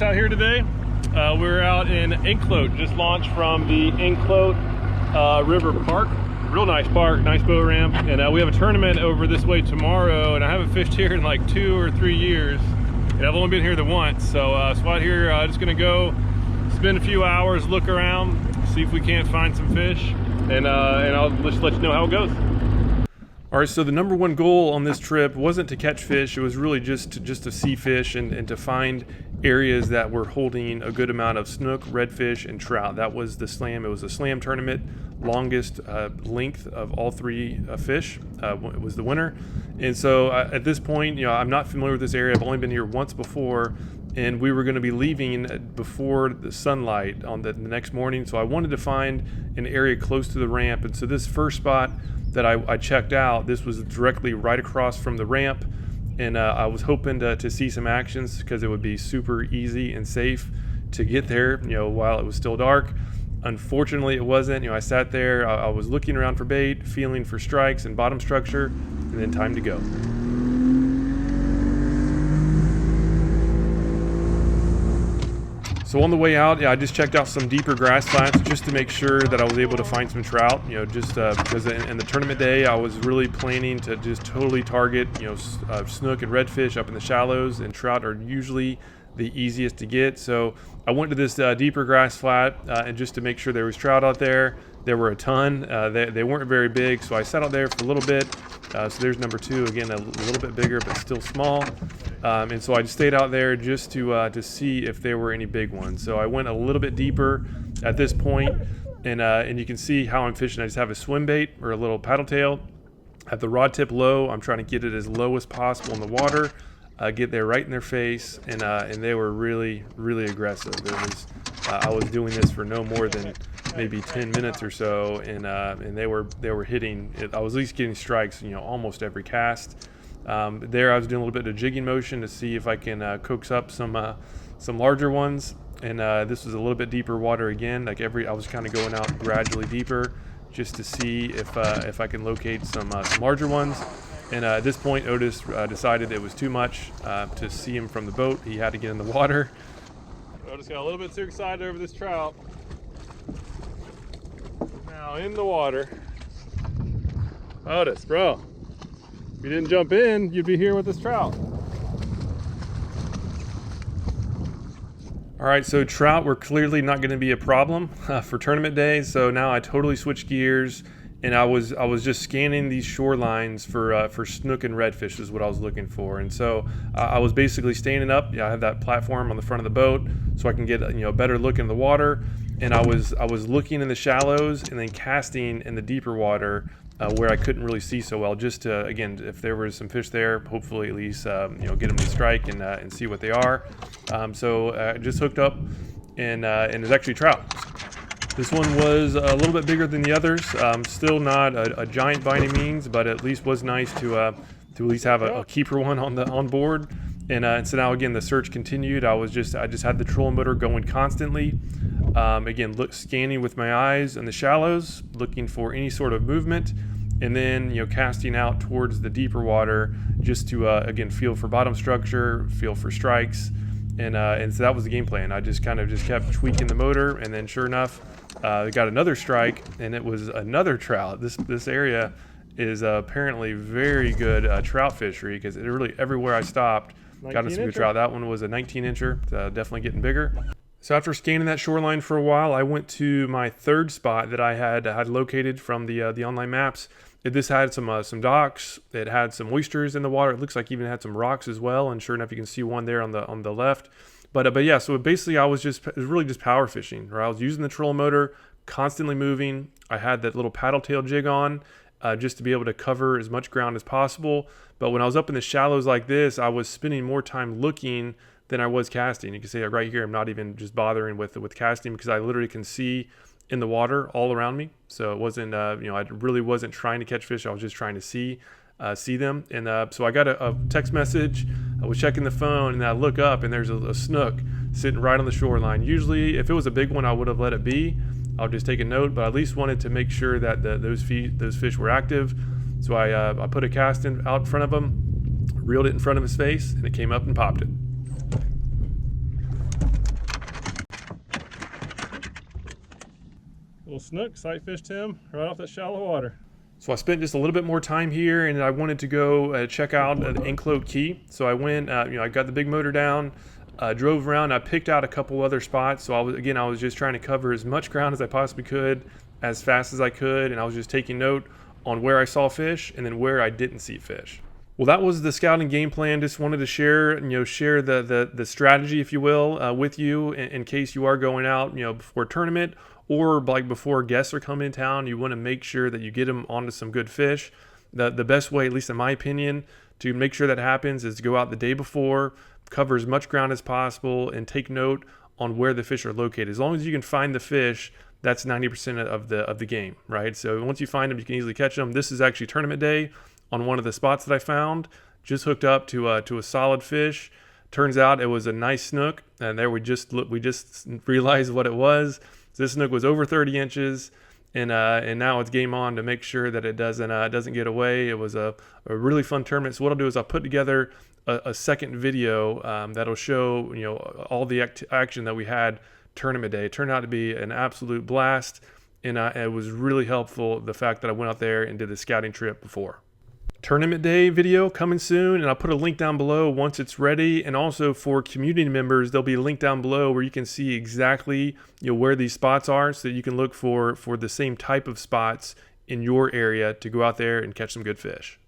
out here today. We're out in Inklote, just launched from the Inklote River Park. Real nice park, nice boat ramp, and we have a tournament over this way tomorrow, and I haven't fished here in like 2 or 3 years, and I've only been here the once. So out here, just gonna go spend a few hours, look around, see if we can't find some fish, and I'll just let you know how it goes. All right, so the number one goal on this trip wasn't to catch fish. It was really just to see fish and to find areas that were holding a good amount of snook, redfish, and trout. That was the slam. It was a slam tournament, longest length of all three fish. It was the winner. And so at this point, I'm not familiar with this area. I've only been here once before, and we were going to be leaving before the sunlight on the next morning. So I wanted to find an area close to the ramp. And so this first spot that I checked out, this was directly right across from the ramp, and I was hoping to see some actions because it would be super easy and safe to get there while it was still dark. Unfortunately, it wasn't. I sat there, I was looking around for bait, feeling for strikes and bottom structure, and then time to go. So on the way out, I just checked out some deeper grass flats just to make sure that I was able to find some trout. Just because in the tournament day, I was really planning to just totally target, snook and redfish up in the shallows, and trout are usually the easiest to get. So I went to this deeper grass flat, and just to make sure there was trout out there. There were a ton. They weren't very big, so I sat out there for a little bit. So there's number 2, again, a little bit bigger, but still small. And so I just stayed out there just to see if there were any big ones. So I went a little bit deeper at this point, and you can see how I'm fishing. I just have a swim bait or a little paddle tail. I have the rod tip low. I'm trying to get it as low as possible in the water, get there right in their face, and they were really, really aggressive. I was doing this for no more than maybe 10 minutes or so, and they were hitting. I was at least getting strikes, almost every cast. There I was doing a little bit of jigging motion to see if I can coax up some larger ones, and this was a little bit deeper water again. I was kind of going out gradually deeper just to see if I can locate some larger ones. And at this point, Otis decided it was too much to see him from the boat. He had to get in the water. Otis got a little bit too excited over this trout. Now in the water. Otis, bro. If you didn't jump in, you'd be here with this trout. All right, so trout were clearly not going to be a problem for tournament day. So now I totally switched gears, and I was just scanning these shorelines for snook and redfish is what I was looking for. And so I was basically standing up. I have that platform on the front of the boat, so I can get a better look in the water. And I was looking in the shallows and then casting in the deeper water. Where I couldn't really see so well, just to, again, if there was some fish there, hopefully at least get them to strike and see what they are. So I just hooked up, and it was actually trout. This one was a little bit bigger than the others. Still not a giant by any means, but at least was nice to at least have a keeper one on board. And so now again the search continued. I just had the trolling motor going constantly. Again, scanning with my eyes in the shallows, looking for any sort of movement, and then casting out towards the deeper water just to again feel for bottom structure, feel for strikes, and so that was the game plan. I just kept tweaking the motor, and then sure enough, I got another strike, and it was another trout. This area is apparently very good trout fishery, because really everywhere I stopped got us some good trout. That one was a 19-incher, definitely getting bigger. So after scanning that shoreline for a while, I went to my third spot that I had located from the online maps. This had some docks. It had some oysters in the water. It looks like even had some rocks as well. And sure enough, you can see one there on the left. But yeah, so basically it was really just power fishing. Or I was using the trolling motor, constantly moving. I had that little paddle tail jig on just to be able to cover as much ground as possible. But when I was up in the shallows like this, I was spending more time looking than I was casting. You can see right here, I'm not even just bothering with casting, because I literally can see in the water all around me. So it wasn't, I really wasn't trying to catch fish. I was just trying to see them. And so I got a text message. I was checking the phone, and I look up, and there's a snook sitting right on the shoreline. Usually, if it was a big one, I would have let it be. I'll just take a note, but I at least wanted to make sure that those fish were active. So I put a cast out in front of him, reeled it in front of his face, and it came up and popped it. Little snook, sight fished him right off that shallow water. So I spent just a little bit more time here, and I wanted to go check out the Enclote Key. So I went, I got the big motor down, drove around. I picked out a couple other spots. So I was just trying to cover as much ground as I possibly could, as fast as I could, and I was just taking note on where I saw fish and then where I didn't see fish. Well, that was the scouting game plan. Just wanted to share, share the strategy, if you will, with you in case you are going out, before a tournament or like before guests are coming in town. You want to make sure that you get them onto some good fish. The best way, at least in my opinion, to make sure that happens is to go out the day before, cover as much ground as possible, and take note on where the fish are located. As long as you can find the fish, that's 90% of the game, right? So once you find them, you can easily catch them. This is actually tournament day on one of the spots that I found. Just hooked up to a solid fish. Turns out it was a nice snook, and there we just realized what it was. So this snook was over 30 inches, and now it's game on to make sure that it doesn't get away. It was a really fun tournament. So what I'll do is I'll put together a second video that'll show all the action that we had tournament day. It turned out to be an absolute blast, and it was really helpful, the fact that I went out there and did the scouting trip before. Tournament day video coming soon, and I'll put a link down below once it's ready. And also for community members, there'll be a link down below where you can see exactly where these spots are, so that you can look for the same type of spots in your area to go out there and catch some good fish.